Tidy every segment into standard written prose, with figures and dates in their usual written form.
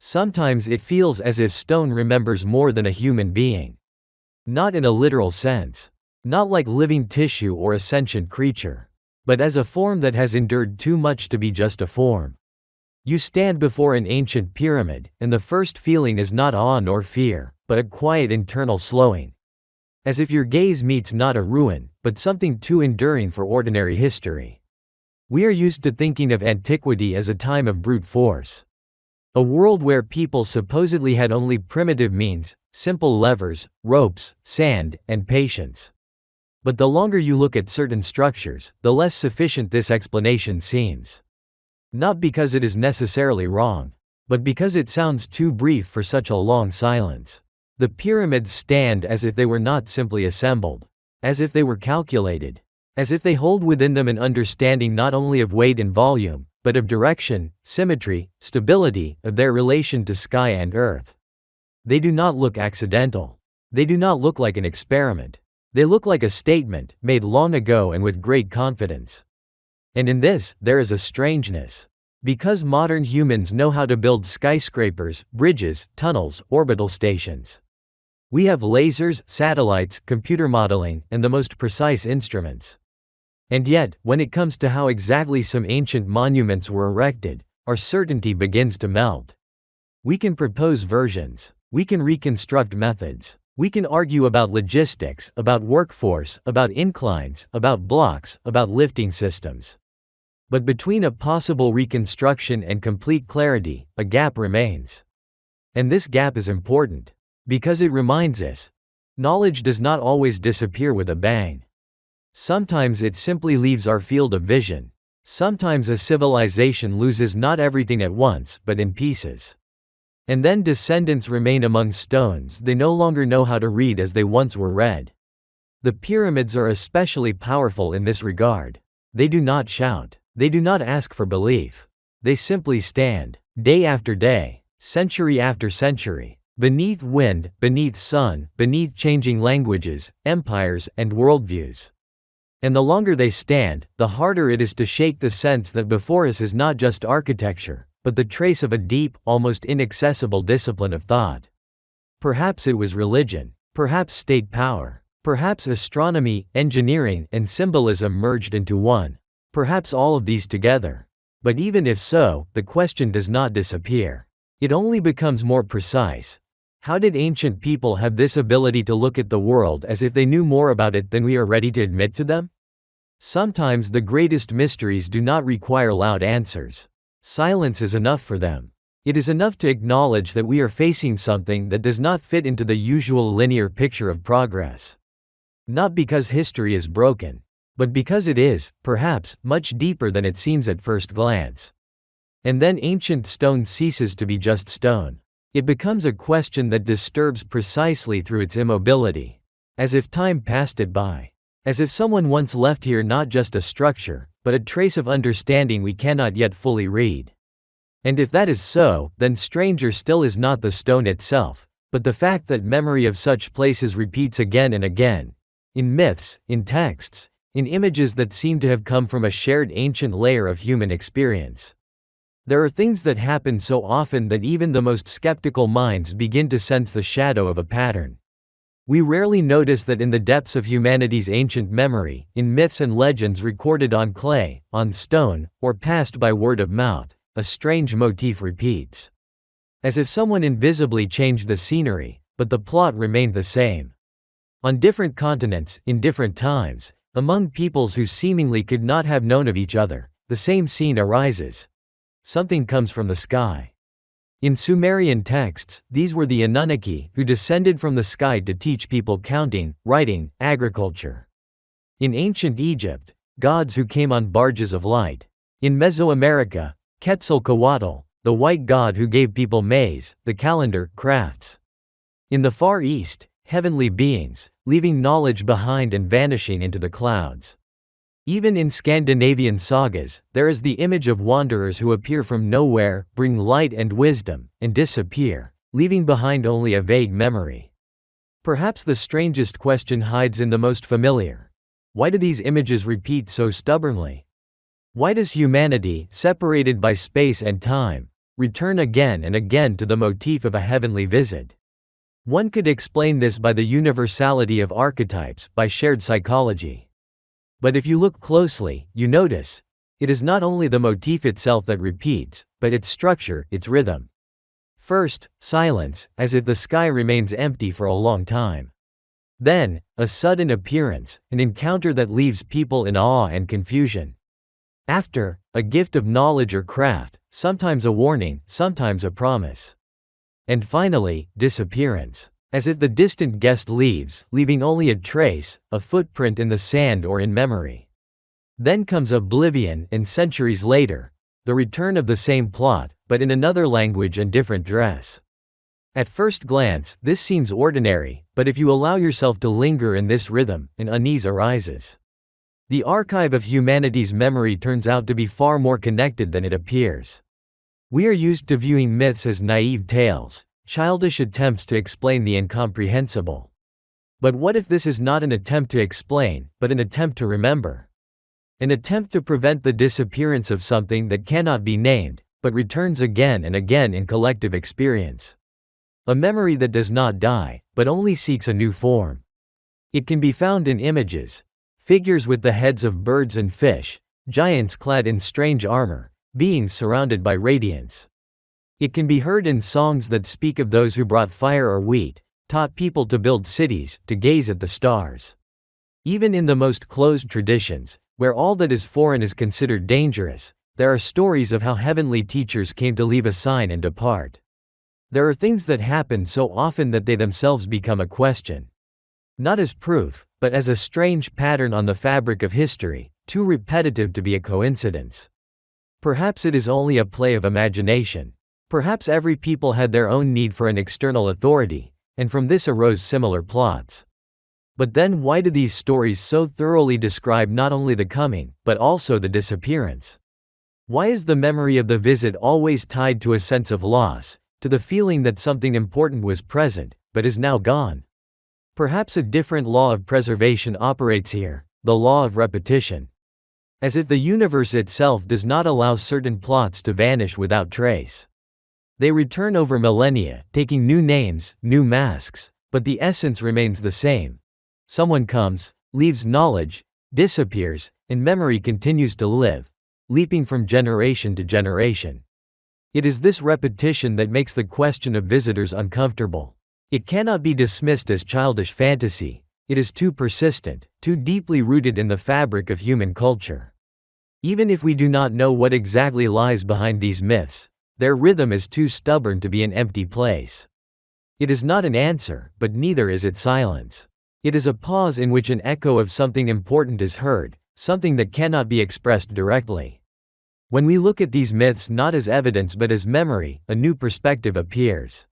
Sometimes it feels as if stone remembers more than a human being. Not in a literal sense. Not like living tissue or a sentient creature. But as a form that has endured too much to be just a form. You stand before an ancient pyramid, and the first feeling is not awe nor fear, but a quiet internal slowing. As if your gaze meets not a ruin, but something too enduring for ordinary history. We are used to thinking of antiquity as a time of brute force. A world where people supposedly had only primitive means, simple levers, ropes, sand, and patience. But the longer you look at certain structures, the less sufficient this explanation seems. Not because it is necessarily wrong, but because it sounds too brief for such a long silence. The pyramids stand as if they were not simply assembled, as if they were calculated, as if they hold within them an understanding not only of weight and volume, but of direction, symmetry, stability, of their relation to sky and earth. They do not look accidental. They do not look like an experiment. They look like a statement, made long ago and with great confidence. And in this, there is a strangeness. Because modern humans know how to build skyscrapers, bridges, tunnels, orbital stations. We have lasers, satellites, computer modeling, and the most precise instruments. And yet, when it comes to how exactly some ancient monuments were erected, our certainty begins to melt. We can propose versions. We can reconstruct methods. We can argue about logistics, about workforce, about inclines, about blocks, about lifting systems. But between a possible reconstruction and complete clarity, a gap remains. And this gap is important. Because it reminds us, knowledge does not always disappear with a bang. Sometimes it simply leaves our field of vision. Sometimes a civilization loses not everything at once, but in pieces. And then descendants remain among stones they no longer know how to read as they once were read. The pyramids are especially powerful in this regard. They do not shout. They do not ask for belief. They simply stand, day after day, century after century. Beneath wind, beneath sun, beneath changing languages, empires, and worldviews. And the longer they stand, the harder it is to shake the sense that before us is not just architecture, but the trace of a deep, almost inaccessible discipline of thought. Perhaps it was religion, perhaps state power, perhaps astronomy, engineering, and symbolism merged into one, perhaps all of these together. But even if so, the question does not disappear. It only becomes more precise. How did ancient people have this ability to look at the world as if they knew more about it than we are ready to admit to them? Sometimes the greatest mysteries do not require loud answers. Silence is enough for them. It is enough to acknowledge that we are facing something that does not fit into the usual linear picture of progress. Not because history is broken, but because it is, perhaps, much deeper than it seems at first glance. And then ancient stone ceases to be just stone. It becomes a question that disturbs precisely through its immobility. As if time passed it by. As if someone once left here not just a structure, but a trace of understanding we cannot yet fully read. And if that is so, then stranger still is not the stone itself, but the fact that memory of such places repeats again and again. In myths, in texts, in images that seem to have come from a shared ancient layer of human experience. There are things that happen so often that even the most skeptical minds begin to sense the shadow of a pattern. We rarely notice that in the depths of humanity's ancient memory, in myths and legends recorded on clay, on stone, or passed by word of mouth, a strange motif repeats. As if someone invisibly changed the scenery, but the plot remained the same. On different continents, in different times, among peoples who seemingly could not have known of each other, the same scene arises. Something comes from the sky. In Sumerian texts, these were the Anunnaki who descended from the sky to teach people counting, writing, agriculture. In ancient Egypt, gods who came on barges of light. In Mesoamerica, Quetzalcoatl, the white god who gave people maize, the calendar, crafts. In the Far East, heavenly beings, leaving knowledge behind and vanishing into the clouds. Even in Scandinavian sagas, there is the image of wanderers who appear from nowhere, bring light and wisdom, and disappear, leaving behind only a vague memory. Perhaps the strangest question hides in the most familiar. Why do these images repeat so stubbornly? Why does humanity, separated by space and time, return again and again to the motif of a heavenly visit. One could explain this by the universality of archetypes, by shared psychology. But if you look closely, you notice, it is not only the motif itself that repeats, but its structure, its rhythm. First, silence, as if the sky remains empty for a long time. Then, a sudden appearance, an encounter that leaves people in awe and confusion. After, a gift of knowledge or craft, sometimes a warning, sometimes a promise. And finally, disappearance. As if the distant guest leaves, leaving only a trace, a footprint in the sand or in memory. Then comes oblivion, and centuries later, the return of the same plot, but in another language and different dress. At first glance, this seems ordinary, but if you allow yourself to linger in this rhythm, an unease arises. The archive of humanity's memory turns out to be far more connected than it appears. We are used to viewing myths as naive tales, childish attempts to explain the incomprehensible. But what if this is not an attempt to explain, but an attempt to remember? An attempt to prevent the disappearance of something that cannot be named, but returns again and again in collective experience. A memory that does not die, but only seeks a new form. It can be found in images, figures with the heads of birds and fish, giants clad in strange armor, beings surrounded by radiance. It can be heard in songs that speak of those who brought fire or wheat, taught people to build cities, to gaze at the stars. Even in the most closed traditions, where all that is foreign is considered dangerous, there are stories of how heavenly teachers came to leave a sign and depart. There are things that happen so often that they themselves become a question. Not as proof, but as a strange pattern on the fabric of history, too repetitive to be a coincidence. Perhaps it is only a play of imagination. Perhaps every people had their own need for an external authority, and from this arose similar plots. But then why do these stories so thoroughly describe not only the coming, but also the disappearance? Why is the memory of the visit always tied to a sense of loss, to the feeling that something important was present, but is now gone? Perhaps a different law of preservation operates here, the law of repetition. As if the universe itself does not allow certain plots to vanish without trace. They return over millennia, taking new names, new masks, but the essence remains the same. Someone comes, leaves knowledge, disappears, and memory continues to live, leaping from generation to generation. It is this repetition that makes the question of visitors uncomfortable. It cannot be dismissed as childish fantasy. It is too persistent, too deeply rooted in the fabric of human culture. Even if we do not know what exactly lies behind these myths, their rhythm is too stubborn to be an empty place. It is not an answer, but neither is it silence. It is a pause in which an echo of something important is heard, something that cannot be expressed directly. When we look at these myths not as evidence but as memory, a new perspective appears.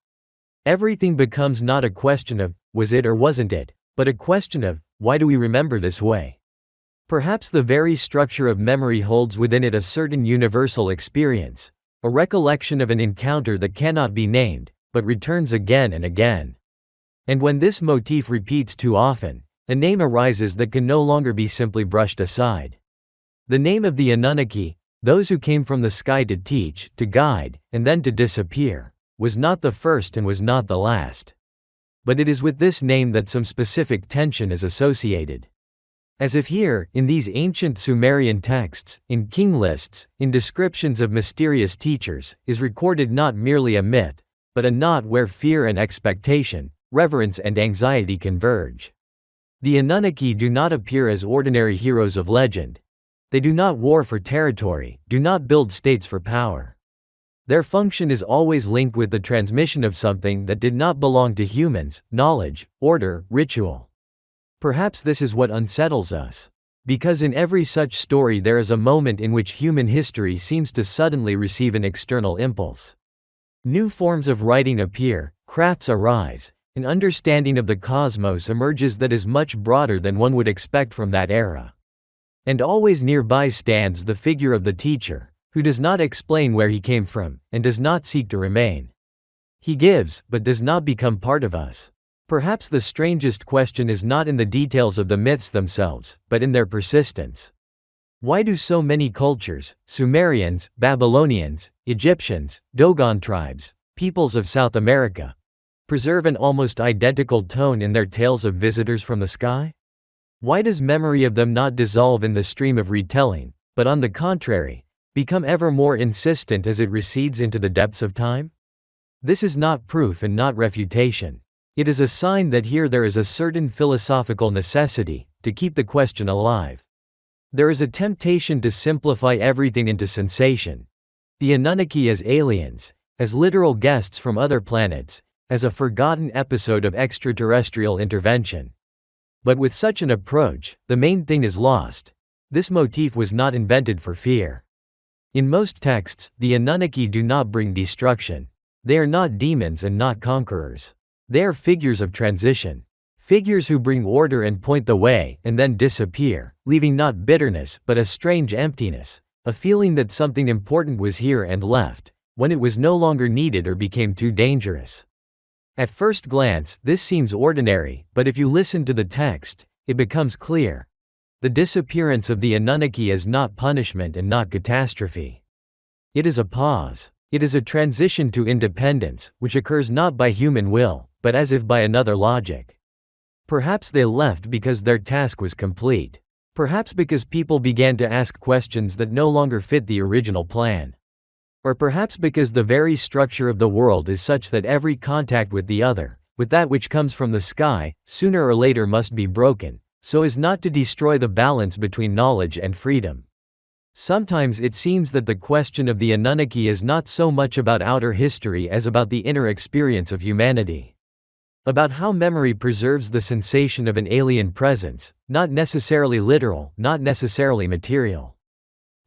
Everything becomes not a question of, was it or wasn't it, but a question of, why do we remember this way? Perhaps the very structure of memory holds within it a certain universal experience, a recollection of an encounter that cannot be named, but returns again and again. And when this motif repeats too often, a name arises that can no longer be simply brushed aside. The name of the Anunnaki, those who came from the sky to teach, to guide, and then to disappear, was not the first and was not the last. But it is with this name that some specific tension is associated. As if here, in these ancient Sumerian texts, in king lists, in descriptions of mysterious teachers, is recorded not merely a myth, but a knot where fear and expectation, reverence and anxiety converge. The Anunnaki do not appear as ordinary heroes of legend. They do not war for territory, do not build states for power. Their function is always linked with the transmission of something that did not belong to humans: knowledge, order, ritual. Perhaps this is what unsettles us. Because in every such story there is a moment in which human history seems to suddenly receive an external impulse. New forms of writing appear, crafts arise, an understanding of the cosmos emerges that is much broader than one would expect from that era. And always nearby stands the figure of the teacher, who does not explain where he came from, and does not seek to remain. He gives, but does not become part of us. Perhaps the strangest question is not in the details of the myths themselves, but in their persistence. Why do so many cultures, Sumerians, Babylonians, Egyptians, Dogon tribes, peoples of South America, preserve an almost identical tone in their tales of visitors from the sky? Why does memory of them not dissolve in the stream of retelling, but on the contrary, become ever more insistent as it recedes into the depths of time? This is not proof and not refutation. It is a sign that here there is a certain philosophical necessity to keep the question alive. There is a temptation to simplify everything into sensation. The Anunnaki as aliens, as literal guests from other planets, as a forgotten episode of extraterrestrial intervention. But with such an approach, the main thing is lost. This motif was not invented for fear. In most texts, the Anunnaki do not bring destruction. They are not demons and not conquerors. They are figures of transition. Figures who bring order and point the way, and then disappear, leaving not bitterness but a strange emptiness, a feeling that something important was here and left, when it was no longer needed or became too dangerous. At first glance, this seems ordinary, but if you listen to the text, it becomes clear. The disappearance of the Anunnaki is not punishment and not catastrophe. It is a pause. It is a transition to independence, which occurs not by human will, but as if by another logic. Perhaps they left because their task was complete. Perhaps because people began to ask questions that no longer fit the original plan. Or perhaps because the very structure of the world is such that every contact with the other, with that which comes from the sky, sooner or later must be broken, so as not to destroy the balance between knowledge and freedom. Sometimes it seems that the question of the Anunnaki is not so much about outer history as about the inner experience of humanity. About how memory preserves the sensation of an alien presence, not necessarily literal, not necessarily material.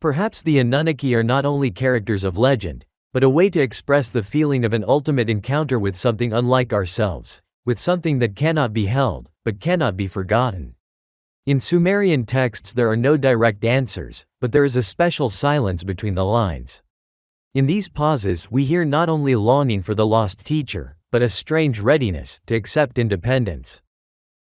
Perhaps the Anunnaki are not only characters of legend, but a way to express the feeling of an ultimate encounter with something unlike ourselves, with something that cannot be held, but cannot be forgotten. In Sumerian texts there are no direct answers, but there is a special silence between the lines. In these pauses we hear not only longing for the lost teacher, but a strange readiness to accept independence.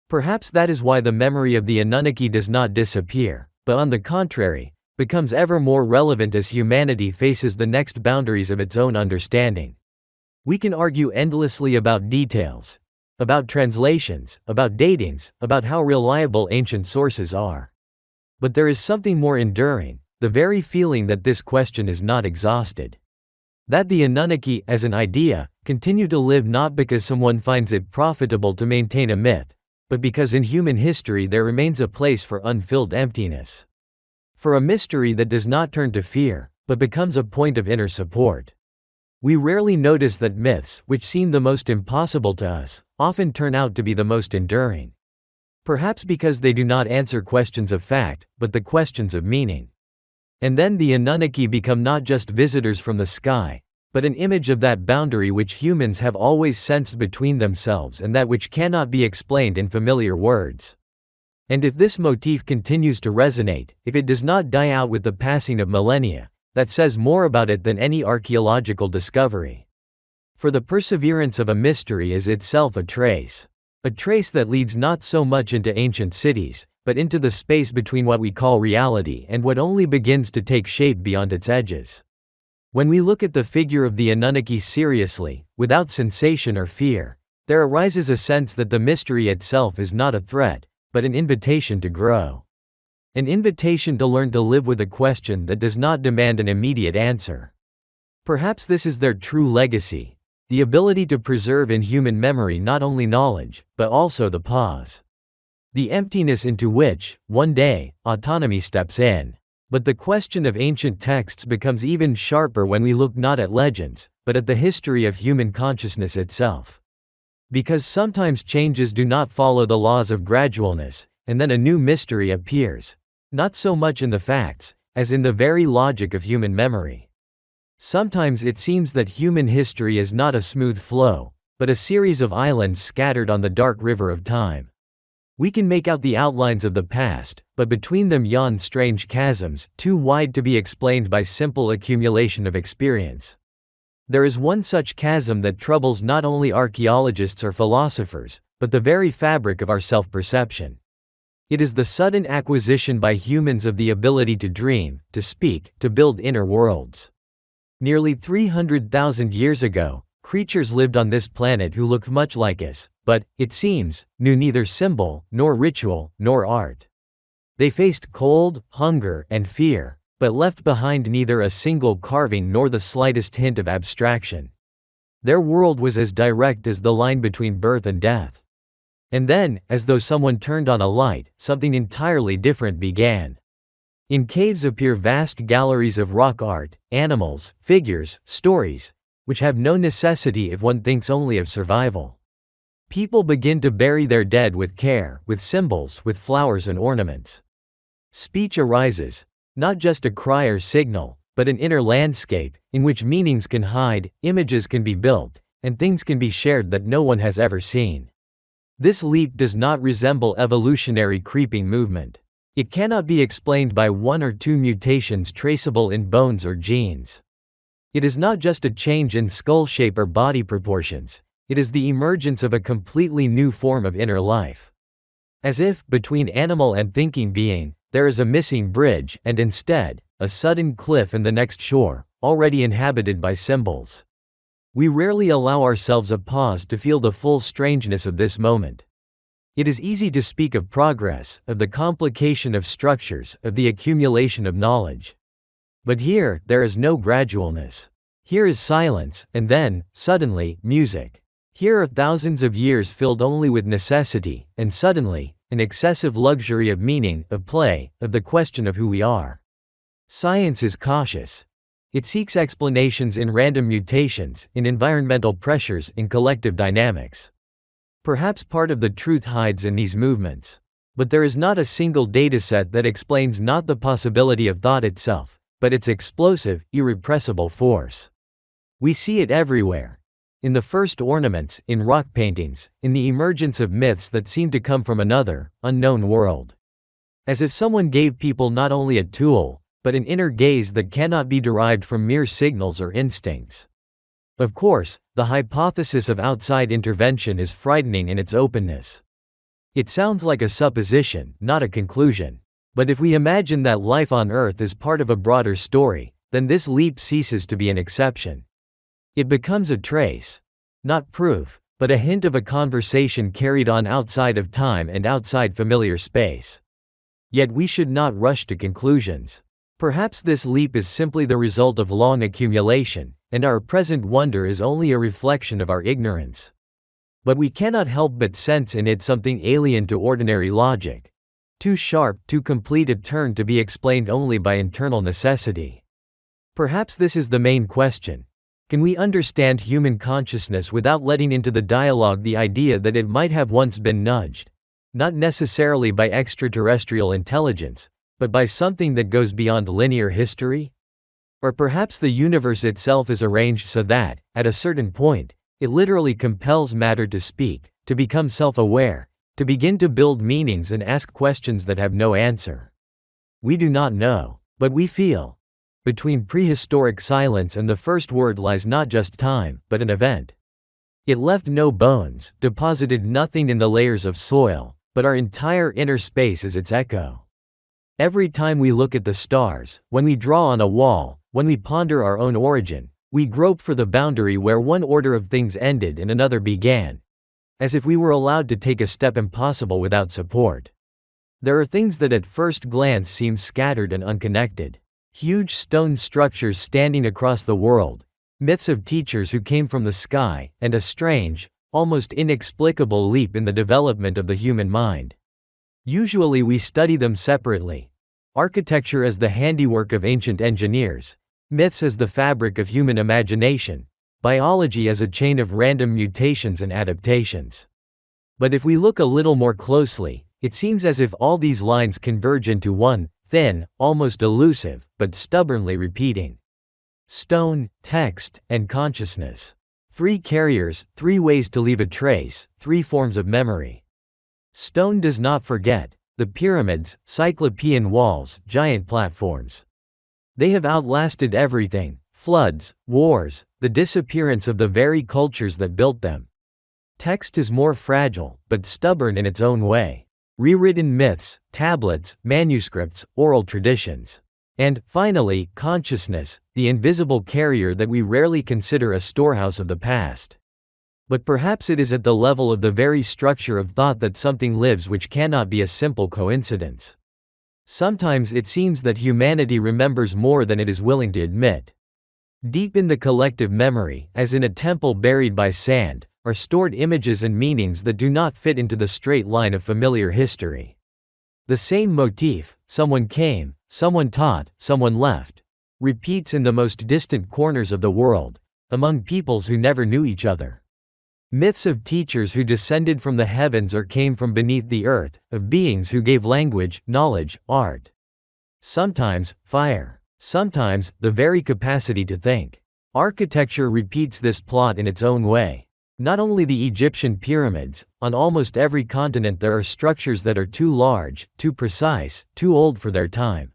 Perhaps that is why the memory of the Anunnaki does not disappear, but on the contrary, becomes ever more relevant as humanity faces the next boundaries of its own understanding. We can argue endlessly about details, about translations, about datings, about how reliable ancient sources are. But there is something more enduring, the very feeling that this question is not exhausted. That the Anunnaki, as an idea, continue to live not because someone finds it profitable to maintain a myth, but because in human history there remains a place for unfilled emptiness. For a mystery that does not turn to fear, but becomes a point of inner support. We rarely notice that myths, which seem the most impossible to us, often turn out to be the most enduring. Perhaps because they do not answer questions of fact, but the questions of meaning. And then the Anunnaki become not just visitors from the sky, but an image of that boundary which humans have always sensed between themselves and that which cannot be explained in familiar words. And if this motif continues to resonate, if it does not die out with the passing of millennia, that says more about it than any archaeological discovery. For the perseverance of a mystery is itself a trace that leads not so much into ancient cities, but into the space between what we call reality and what only begins to take shape beyond its edges. When we look at the figure of the Anunnaki seriously, without sensation or fear, there arises a sense that the mystery itself is not a threat, but an invitation to grow. An invitation to learn to live with a question that does not demand an immediate answer. Perhaps this is their true legacy, the ability to preserve in human memory not only knowledge, but also the pause. The emptiness into which, one day, autonomy steps in. But the question of ancient texts becomes even sharper when we look not at legends, but at the history of human consciousness itself. Because sometimes changes do not follow the laws of gradualness, and then a new mystery appears. Not so much in the facts, as in the very logic of human memory. Sometimes it seems that human history is not a smooth flow, but a series of islands scattered on the dark river of time. We can make out the outlines of the past, but between them yawn strange chasms, too wide to be explained by simple accumulation of experience. There is one such chasm that troubles not only archaeologists or philosophers, but the very fabric of our self-perception. It is the sudden acquisition by humans of the ability to dream, to speak, to build inner worlds. Nearly 300,000 years ago, creatures lived on this planet who looked much like us, but, it seems, knew neither symbol, nor ritual, nor art. They faced cold, hunger, and fear, but left behind neither a single carving nor the slightest hint of abstraction. Their world was as direct as the line between birth and death. And then, as though someone turned on a light, something entirely different began. In caves appear vast galleries of rock art, animals, figures, stories, which have no necessity if one thinks only of survival. People begin to bury their dead with care, with symbols, with flowers and ornaments. Speech arises, not just a cry or signal, but an inner landscape, in which meanings can hide, images can be built, and things can be shared that no one has ever seen. This leap does not resemble evolutionary creeping movement. It cannot be explained by one or two mutations traceable in bones or genes. It is not just a change in skull shape or body proportions, it is the emergence of a completely new form of inner life. As if, between animal and thinking being, there is a missing bridge, and instead, a sudden cliff and the next shore, already inhabited by symbols. We rarely allow ourselves a pause to feel the full strangeness of this moment. It is easy to speak of progress, of the complication of structures, of the accumulation of knowledge. But here, there is no gradualness. Here is silence, and then, suddenly, music. Here are thousands of years filled only with necessity, and suddenly, an excessive luxury of meaning, of play, of the question of who we are. Science is cautious. It seeks explanations in random mutations, in environmental pressures, in collective dynamics. Perhaps part of the truth hides in these movements. But there is not a single dataset that explains not the possibility of thought itself, but its explosive, irrepressible force. We see it everywhere. In the first ornaments, in rock paintings, in the emergence of myths that seem to come from another, unknown world. As if someone gave people not only a tool, but an inner gaze that cannot be derived from mere signals or instincts. Of course, the hypothesis of outside intervention is frightening in its openness. It sounds like a supposition, not a conclusion. But if we imagine that life on Earth is part of a broader story, then this leap ceases to be an exception. It becomes a trace. Not proof, but a hint of a conversation carried on outside of time and outside familiar space. Yet we should not rush to conclusions. Perhaps this leap is simply the result of long accumulation, and our present wonder is only a reflection of our ignorance. But we cannot help but sense in it something alien to ordinary logic. Too sharp, too complete a turn to be explained only by internal necessity. Perhaps this is the main question. Can we understand human consciousness without letting into the dialogue the idea that it might have once been nudged? Not necessarily by extraterrestrial intelligence, but by something that goes beyond linear history? Or perhaps the universe itself is arranged so that, at a certain point, it literally compels matter to speak, to become self-aware, to begin to build meanings and ask questions that have no answer. We do not know, but we feel. Between prehistoric silence and the first word lies not just time, but an event. It left no bones, deposited nothing in the layers of soil, but our entire inner space is its echo. Every time we look at the stars, when we draw on a wall, when we ponder our own origin, we grope for the boundary where one order of things ended and another began, as if we were allowed to take a step impossible without support. There are things that at first glance seem scattered and unconnected. Huge stone structures standing across the world, myths of teachers who came from the sky, and a strange, almost inexplicable leap in the development of the human mind. Usually we study them separately. Architecture as the handiwork of ancient engineers, myths as the fabric of human imagination, biology as a chain of random mutations and adaptations. But if we look a little more closely, it seems as if all these lines converge into one, thin, almost elusive, but stubbornly repeating. Stone, text, and consciousness. 3 carriers, 3 ways to leave a trace, 3 forms of memory. Stone does not forget. The pyramids, cyclopean walls, giant platforms. They have outlasted everything: floods, wars, the disappearance of the very cultures that built them. Text is more fragile, but stubborn in its own way. rewritten myths, tablets, manuscripts, oral traditions. And, finally, consciousness, the invisible carrier that we rarely consider a storehouse of the past. But perhaps it is at the level of the very structure of thought that something lives which cannot be a simple coincidence. Sometimes it seems that humanity remembers more than it is willing to admit. Deep in the collective memory, as in a temple buried by sand, are stored images and meanings that do not fit into the straight line of familiar history. The same motif, someone came, someone taught, someone left, repeats in the most distant corners of the world, among peoples who never knew each other. Myths of teachers who descended from the heavens or came from beneath the earth, of beings who gave language, knowledge, art. Sometimes, fire. Sometimes, the very capacity to think. Architecture repeats this plot in its own way. Not only the Egyptian pyramids, on almost every continent there are structures that are too large, too precise, too old for their time.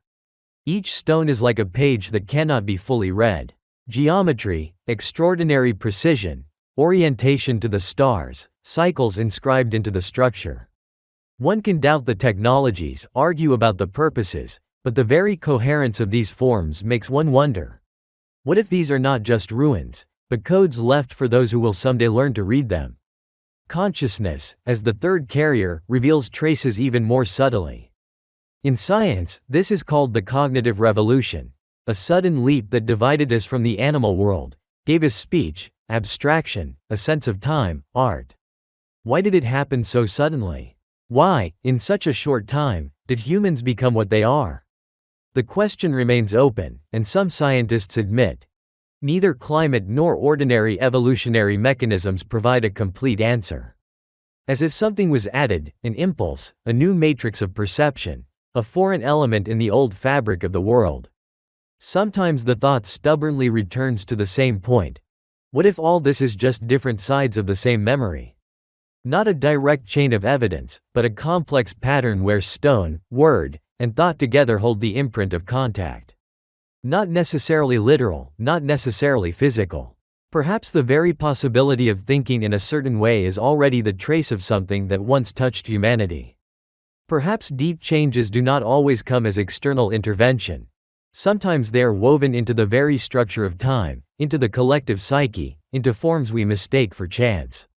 Each stone is like a page that cannot be fully read. Geometry, extraordinary precision, orientation to the stars, cycles inscribed into the structure. One can doubt the technologies, argue about the purposes, but the very coherence of these forms makes one wonder. What if these are not just ruins, but codes left for those who will someday learn to read them? Consciousness, as the third carrier, reveals traces even more subtly. In science, this is called the cognitive revolution, a sudden leap that divided us from the animal world, gave us speech, abstraction, a sense of time, art. Why did it happen so suddenly? Why, in such a short time, did humans become what they are? The question remains open, and some scientists admit neither climate nor ordinary evolutionary mechanisms provide a complete answer. As if something was added, an impulse, a new matrix of perception, a foreign element in the old fabric of the world. Sometimes the thought stubbornly returns to the same point. What if all this is just different sides of the same memory? Not a direct chain of evidence, but a complex pattern where stone, word, and thought together hold the imprint of contact. Not necessarily literal, not necessarily physical. Perhaps the very possibility of thinking in a certain way is already the trace of something that once touched humanity. Perhaps deep changes do not always come as external intervention. Sometimes they are woven into the very structure of time, into the collective psyche, into forms we mistake for chance.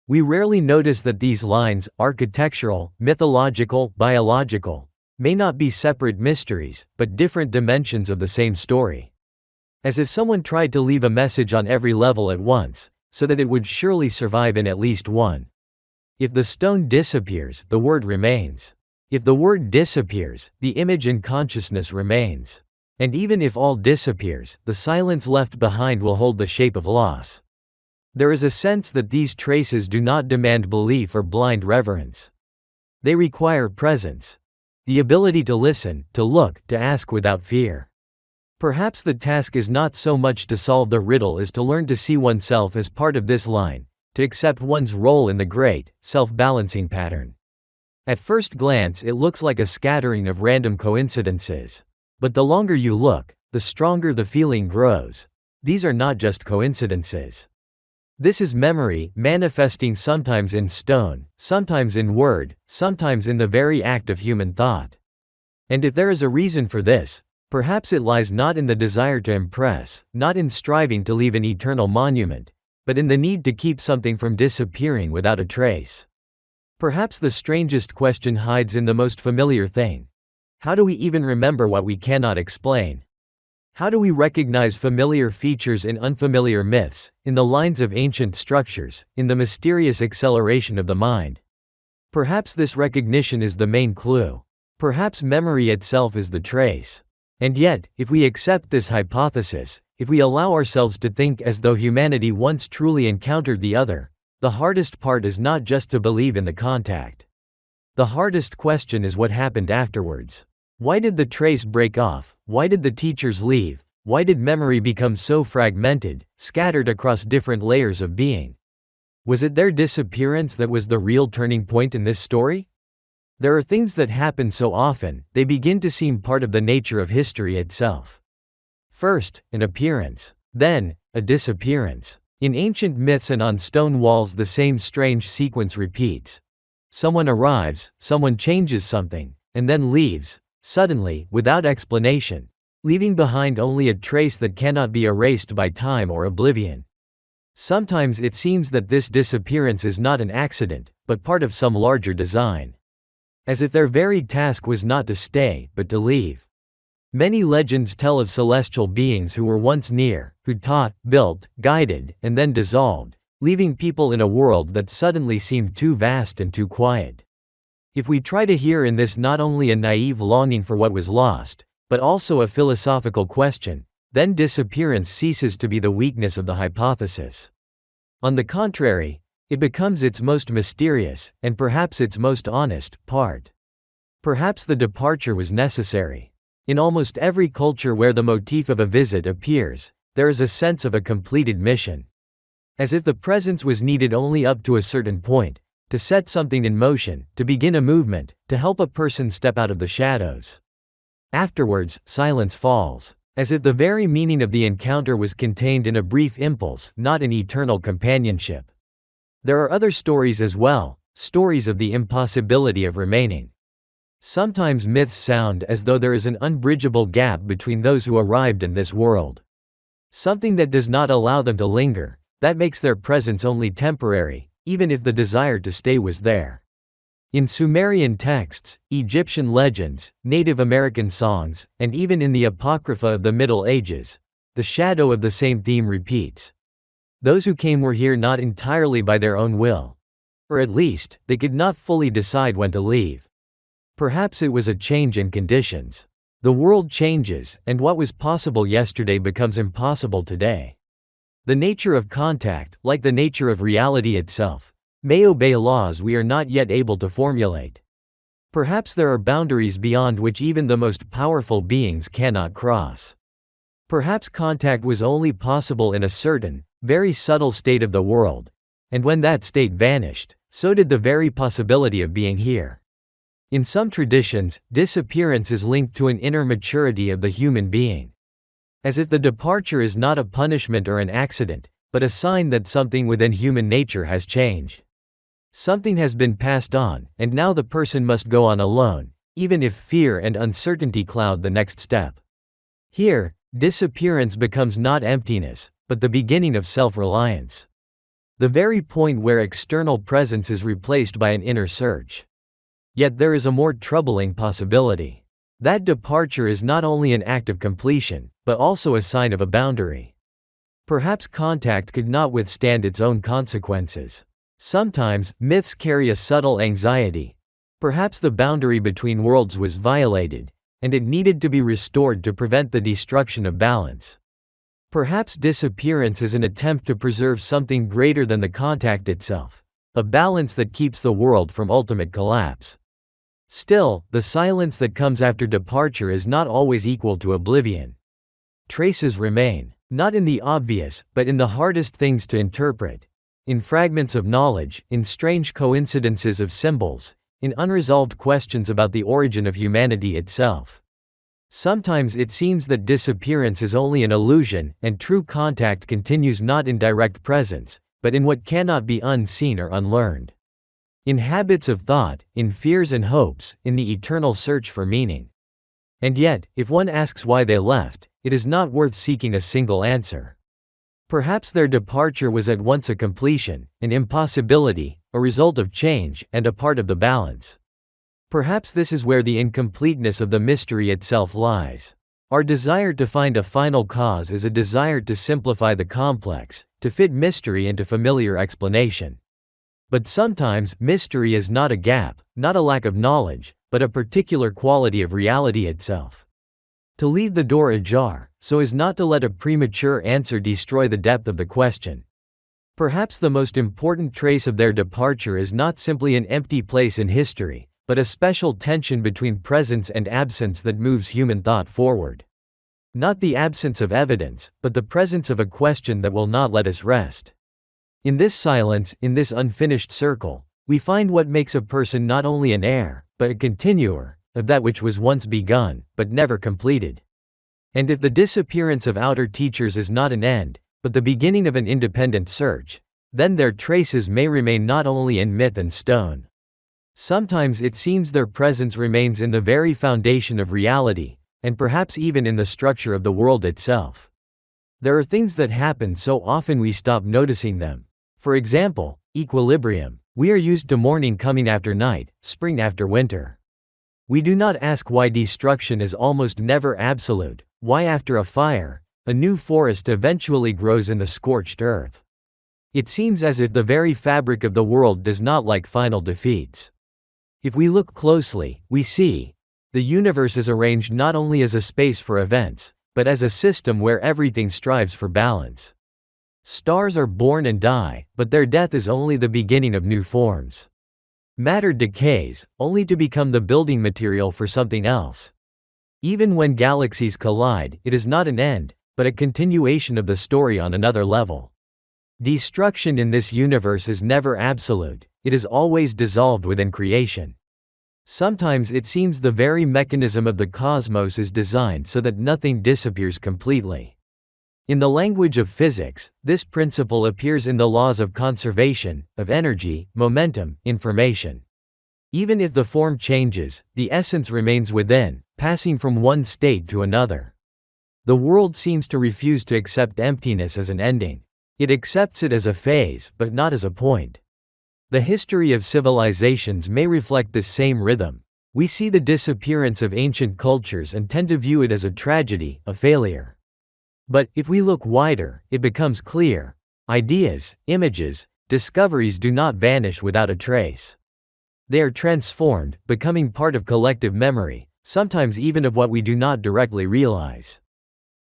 We rarely notice that these lines, architectural, mythological, biological, may not be separate mysteries, but different dimensions of the same story. As if someone tried to leave a message on every level at once, so that it would surely survive in at least one. If the stone disappears, the word remains. If the word disappears, the image and consciousness remains. And even if all disappears, the silence left behind will hold the shape of loss. There is a sense that these traces do not demand belief or blind reverence. They require presence. The ability to listen, to look, to ask without fear. Perhaps the task is not so much to solve the riddle as to learn to see oneself as part of this line, to accept one's role in the great, self-balancing pattern. At first glance it looks like a scattering of random coincidences. But the longer you look, the stronger the feeling grows. These are not just coincidences. This is memory, manifesting sometimes in stone, sometimes in word, sometimes in the very act of human thought. And if there is a reason for this, perhaps it lies not in the desire to impress, not in striving to leave an eternal monument, but in the need to keep something from disappearing without a trace. Perhaps the strangest question hides in the most familiar thing. How do we even remember what we cannot explain? How do we recognize familiar features in unfamiliar myths, in the lines of ancient structures, in the mysterious acceleration of the mind? Perhaps this recognition is the main clue. Perhaps memory itself is the trace. And yet, if we accept this hypothesis, if we allow ourselves to think as though humanity once truly encountered the other, the hardest part is not just to believe in the contact. The hardest question is what happened afterwards. Why did the trace break off? Why did the teachers leave? Why did memory become so fragmented, scattered across different layers of being? Was it their disappearance that was the real turning point in this story? There are things that happen so often, they begin to seem part of the nature of history itself. First, an appearance. Then, a disappearance. In ancient myths and on stone walls the same strange sequence repeats. Someone arrives, someone changes something, and then leaves, suddenly, without explanation, leaving behind only a trace that cannot be erased by time or oblivion. Sometimes it seems that this disappearance is not an accident, but part of some larger design. As if their very task was not to stay, but to leave. Many legends tell of celestial beings who were once near, who taught, built, guided, and then dissolved, leaving people in a world that suddenly seemed too vast and too quiet. If we try to hear in this not only a naive longing for what was lost, but also a philosophical question, then disappearance ceases to be the weakness of the hypothesis. On the contrary, it becomes its most mysterious, and perhaps its most honest, part. Perhaps the departure was necessary. In almost every culture where the motif of a visit appears, there is a sense of a completed mission. As if the presence was needed only up to a certain point, to set something in motion, to begin a movement, to help a person step out of the shadows. Afterwards, silence falls, as if the very meaning of the encounter was contained in a brief impulse, not in eternal companionship. There are other stories as well, stories of the impossibility of remaining. Sometimes myths sound as though there is an unbridgeable gap between those who arrived in this world. Something that does not allow them to linger, that makes their presence only temporary, even if the desire to stay was there. In Sumerian texts, Egyptian legends, Native American songs, and even in the Apocrypha of the Middle Ages, the shadow of the same theme repeats. Those who came were here not entirely by their own will. Or at least, they could not fully decide when to leave. Perhaps it was a change in conditions. The world changes, and what was possible yesterday becomes impossible today. The nature of contact, like the nature of reality itself, may obey laws we are not yet able to formulate. Perhaps there are boundaries beyond which even the most powerful beings cannot cross. Perhaps contact was only possible in a certain, very subtle state of the world, and when that state vanished, so did the very possibility of being here. In some traditions, disappearance is linked to an inner maturity of the human being. As if the departure is not a punishment or an accident, but a sign that something within human nature has changed. Something has been passed on, and now the person must go on alone, even if fear and uncertainty cloud the next step. Here, disappearance becomes not emptiness, but the beginning of self-reliance. The very point where external presence is replaced by an inner search. Yet there is a more troubling possibility. That departure is not only an act of completion, but also a sign of a boundary. Perhaps contact could not withstand its own consequences. Sometimes, myths carry a subtle anxiety. Perhaps the boundary between worlds was violated, and it needed to be restored to prevent the destruction of balance. Perhaps disappearance is an attempt to preserve something greater than the contact itself, a balance that keeps the world from ultimate collapse. Still, the silence that comes after departure is not always equal to oblivion. Traces remain, not in the obvious, but in the hardest things to interpret. In fragments of knowledge, in strange coincidences of symbols, in unresolved questions about the origin of humanity itself. Sometimes it seems that disappearance is only an illusion, and true contact continues not in direct presence, but in what cannot be unseen or unlearned. In habits of thought, in fears and hopes, in the eternal search for meaning. And yet, if one asks why they left, it is not worth seeking a single answer. Perhaps their departure was at once a completion, an impossibility, a result of change, and a part of the balance. Perhaps this is where the incompleteness of the mystery itself lies. Our desire to find a final cause is a desire to simplify the complex, to fit mystery into familiar explanation. But sometimes, mystery is not a gap, not a lack of knowledge, but a particular quality of reality itself. To leave the door ajar, so as not to let a premature answer destroy the depth of the question. Perhaps the most important trace of their departure is not simply an empty place in history, but a special tension between presence and absence that moves human thought forward. Not the absence of evidence, but the presence of a question that will not let us rest. In this silence, in this unfinished circle, we find what makes a person not only an heir, but a continuer of that which was once begun, but never completed. And if the disappearance of outer teachers is not an end, but the beginning of an independent search, then their traces may remain not only in myth and stone. Sometimes it seems their presence remains in the very foundation of reality, and perhaps even in the structure of the world itself. There are things that happen so often we stop noticing them. For example, equilibrium. We are used to morning coming after night, spring after winter. We do not ask why destruction is almost never absolute, why after a fire, a new forest eventually grows in the scorched earth. It seems as if the very fabric of the world does not like final defeats. If we look closely, we see the universe is arranged not only as a space for events, but as a system where everything strives for balance. Stars are born and die, but their death is only the beginning of new forms. Matter decays, only to become the building material for something else. Even when galaxies collide, it is not an end, but a continuation of the story on another level. Destruction in this universe is never absolute, it is always dissolved within creation. Sometimes it seems the very mechanism of the cosmos is designed so that nothing disappears completely. In the language of physics, this principle appears in the laws of conservation, of energy, momentum, information. Even if the form changes, the essence remains within, passing from one state to another. The world seems to refuse to accept emptiness as an ending. It accepts it as a phase, but not as a point. The history of civilizations may reflect this same rhythm. We see the disappearance of ancient cultures and tend to view it as a tragedy, a failure. But, if we look wider, it becomes clear. Ideas, images, discoveries do not vanish without a trace. They are transformed, becoming part of collective memory, sometimes even of what we do not directly realize.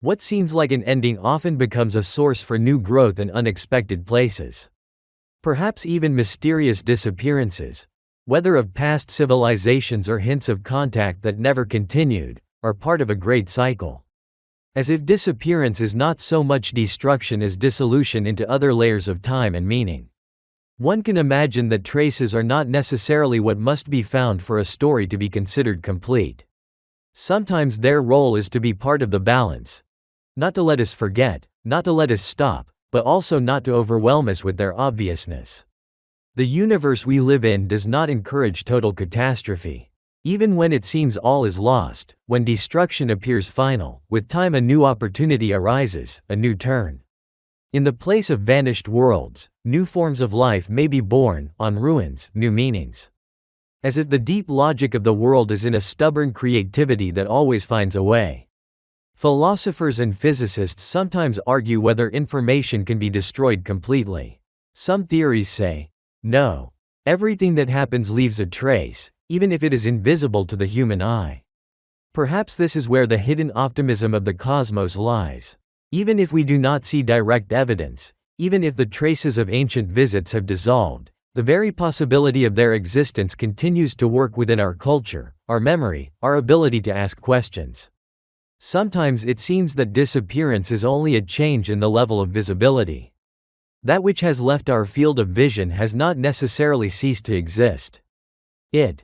What seems like an ending often becomes a source for new growth in unexpected places. Perhaps even mysterious disappearances, whether of past civilizations or hints of contact that never continued, are part of a great cycle. As if disappearance is not so much destruction as dissolution into other layers of time and meaning. One can imagine that traces are not necessarily what must be found for a story to be considered complete. Sometimes their role is to be part of the balance. Not to let us forget, not to let us stop, but also not to overwhelm us with their obviousness. The universe we live in does not encourage total catastrophe. Even when it seems all is lost, when destruction appears final, with time a new opportunity arises, a new turn. In the place of vanished worlds, new forms of life may be born, on ruins, new meanings. As if the deep logic of the world is in a stubborn creativity that always finds a way. Philosophers and physicists sometimes argue whether information can be destroyed completely. Some theories say, no. Everything that happens leaves a trace, even if it is invisible to the human eye. Perhaps this is where the hidden optimism of the cosmos lies. Even if we do not see direct evidence, even if the traces of ancient visits have dissolved, the very possibility of their existence continues to work within our culture, our memory, our ability to ask questions. Sometimes it seems that disappearance is only a change in the level of visibility. That which has left our field of vision has not necessarily ceased to exist. It